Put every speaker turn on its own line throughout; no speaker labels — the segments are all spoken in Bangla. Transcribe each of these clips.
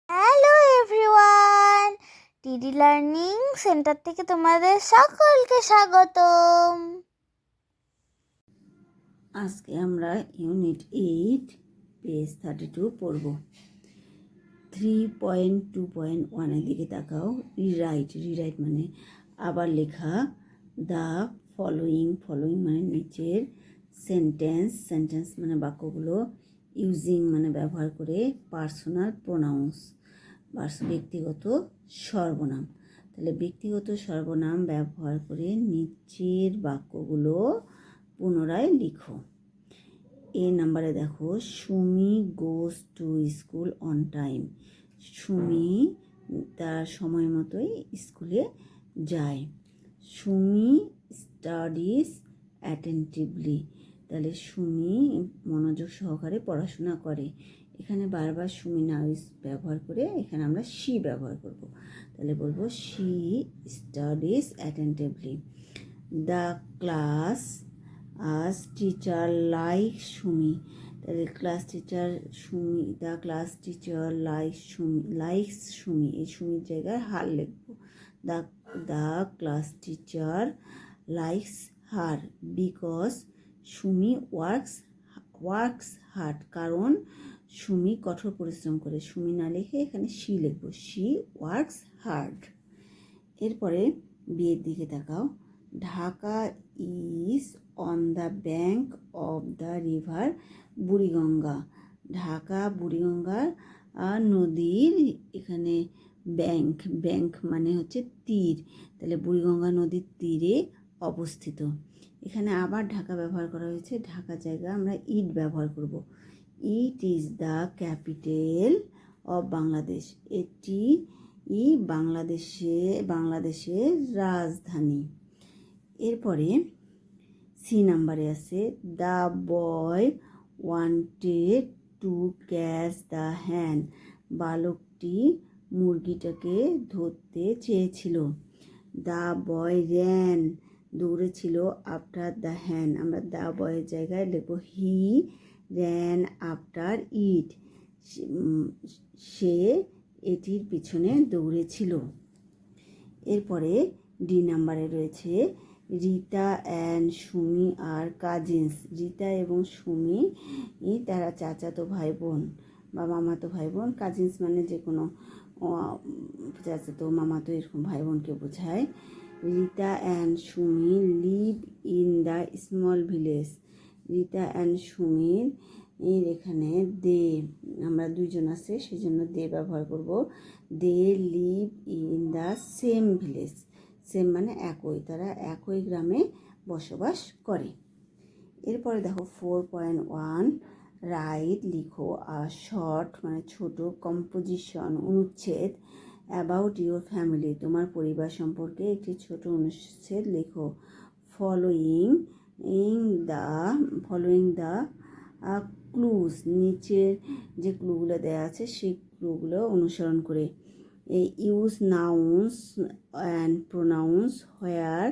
হ্যালো এভরিওয়ান, টিডি লার্নিং সেন্টার থেকে তোমাদের সকলকে স্বাগতম।
আজকে আমরা ইউনিট 8 পেজ 32 পড়ব। 3.2.1 এর দিকে তাকাও। রিরাইট মানে আবার লেখা। দ্য ফলোয়িং মানে নিচের সেন্টেন্স মানে বাক্যগুলো ইউজিং মানে ব্যবহার করে পার্সোনাল প্রোনাউন্স ব্যক্তিগত সর্বনাম। তাহলে ব্যক্তিগত সর্বনাম ব্যবহার করে নিচের বাক্যগুলো পুনরায় লিখো। এ নাম্বারে দেখো, Sumi goes to school on time. Sumi তার সময় মতোই স্কুলে যায়। Sumi studies attentively. তাহলে সুমি মনোযোগ সহকারে পড়াশোনা করে। এখানে বারবার সুমি নাও ব্যবহার করে এখানে আমরা শি ব্যবহার করব। তাহলে বলবো she studies attentively. The class আজ টিচার লাইক সুমি। তাহলে class teacher Sumi, the class teacher likes Sumi. এই সুমির জায়গায় হার লিখবো। The class teacher likes her because Sumi works hard. কারণ সুমি কঠোর পরিশ্রম করে। সুমি না লিখে এখানে শি লিখবো, শি ওয়ার্কস হার্ড। এরপরে বিয়ের দিকে তাকাও। Dhaka is on the bank of the river Buriganga. Dhaka বুড়িগঙ্গার নদীর এখানে ব্যাঙ্ক মানে হচ্ছে তীর। তাহলে বুড়িগঙ্গা নদীর তীরে অবস্থিত। এখানে আবার ঢাকা ব্যবহার করা হয়েছে। ঢাকা জায়গা আমরা ইট ব্যবহার করব। It is the capital of Bangladesh. এটি বাংলাদেশের রাজধানী। এরপরে সি নাম্বারে আছে, the boy wanted to catch the hen. বালকটি মুরগিটাকে ধরতে চেয়েছিল। দ্য বয় র্যান দৌড়েছিল আফটার দ্য হ্যান। আমরা দ্য বয়ের জায়গায় লিখব হি র্যান আফটার ইট। সে এটির পিছনে দৌড়েছিল। এরপরে ডি নাম্বারে রয়েছে, Rita and Sumi are cousins. Rita এবং সুমি তারা চাচাতো ভাই বোন বা মামাতো ভাই বোন। কাজিনস মানে যে কোনো চাচাতো মামাতো এরকম ভাই বোনকে বোঝায়। Rita and Sumi live in the small village. Rita and সুমির এখানে দে, আমরা দুইজন আছে সেই জন্য দে ব্যবহার করব। They live in the same village. Same মানে একই, তারা একই গ্রামে বসবাস করে। এরপরে দেখো 4.1 রাইট লিখো শর্ট মানে ছোট কম্পোজিশন অনুচ্ছেদ অ্যাবাউট ইউর ফ্যামিলি। তোমার পরিবার সম্পর্কে একটি ছোট অনুচ্ছেদ লেখো। Following the clues. নিচের যে ক্লুগুলো দেওয়া আছে সেই ক্লুগুলো অনুসরণ করে। Use nouns and pronounce where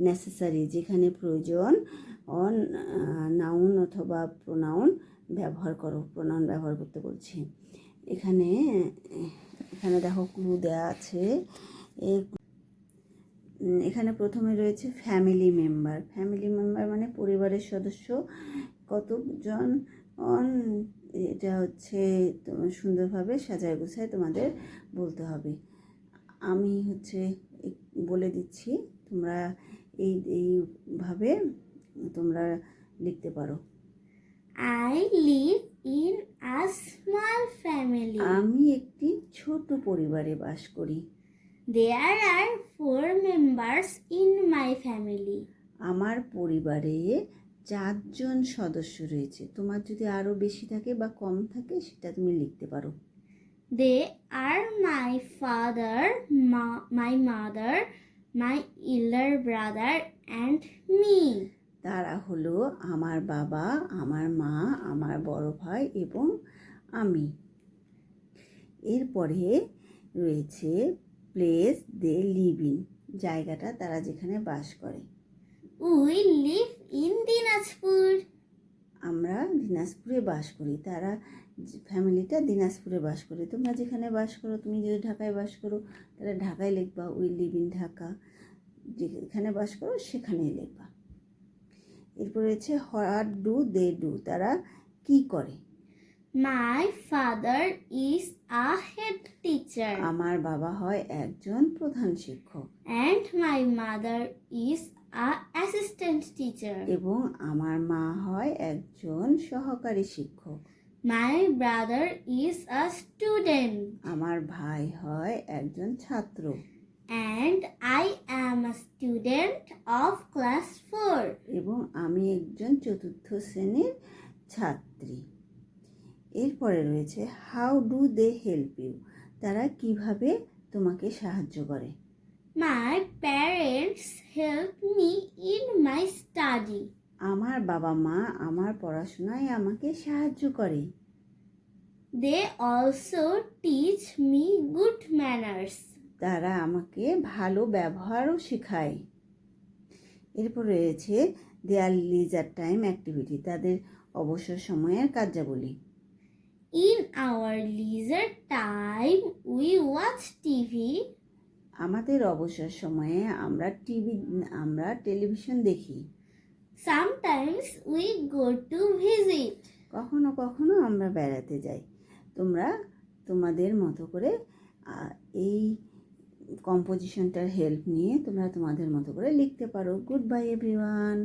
necessary. যেখানে প্রয়োজন নাউন অথবা প্রোনাউন ব্যবহার করো। প্রোনাউন ব্যবহার করতে বলছি। এখানে দেখো ক্লু দেওয়া আছে। এখানে প্রথমে রয়েছে ফ্যামিলি মেম্বার। ফ্যামিলি মেম্বার মানে পরিবারের সদস্য কতজন, এটা হচ্ছে সুন্দরভাবে সাজায় গোছায় তোমাদের বলতে হবে। আমি বলে দিচ্ছি, তোমরা এইভাবে তোমরা লিখতে পারো।
I live in a small family.
আমি একটি ছোট পরিবারে বাস করি।
There are 4 members in my family.
আমার পরিবারে 4 জন সদস্য রয়েছে। তোমার যদি আরও বেশি থাকে বা কম থাকে সেটা তুমি লিখতে পারো।
They are my father, my mother, my elder brother and me.
তারা হলো আমার বাবা, আমার মা, আমার বড় ভাই এবং আমি। এরপরে রয়েছে প্লেস দে লিভ ইন। জায়গাটা তারা যেখানে বাস করে।
We live in Dinajpur.
আমরা দিনাজপুরে বাস করি। তারা ফ্যামিলিটা দিনাজপুরে বাস করে। তোমরা যেখানে বাস করো, তুমি যদি ঢাকায় বাস করো তাহলে ঢাকায় লিখবা উই লিভ ইন ঢাকা, যেখানে বাস করো সেখানেই লিখবা। এরপর রয়েছে হোয়াট ডু দে ডু, তারা কি করে।
My father is a head teacher
আমার বাবা হয় একজন প্রধান শিক্ষক
and my mother is a assistant teacher.
এবং আমার মা হয় একজন সহকারী শিক্ষক।
My brother is a student
আমার ভাই হয় একজন ছাত্র
and I am a student of class 4.
এবং আমি একজন চতুর্থ শ্রেণীর ছাত্রী। এরপরে রয়েছে how do they help you, তারা কিভাবে তোমাকে সাহায্য করে।
My parents help me in my study.
আমার বাবা মা আমার পড়াশোনায় আমাকে সাহায্য করে।
They also teach me good manners.
তারা আমাকে ভালো ব্যবহারও শেখায়। এরপর রয়েছে দেয়ার লিজার টাইম অ্যাক্টিভিটি, তাদের অবসর সময়ের কার্যাবলী।
In our leisure time, we watch TV.
আমাদের অবসর সময়ে আমরা টেলিভিশন দেখি।
Sometimes we go to visit.
কখনো কখনো আমরা বেড়াতে যাই। তোমরা তোমাদের মতো করে এই কম্পোজিশনটার হেল্প নিয়ে তোমরা তোমাদের মতো করে লিখতে পারো। Good bye everyone.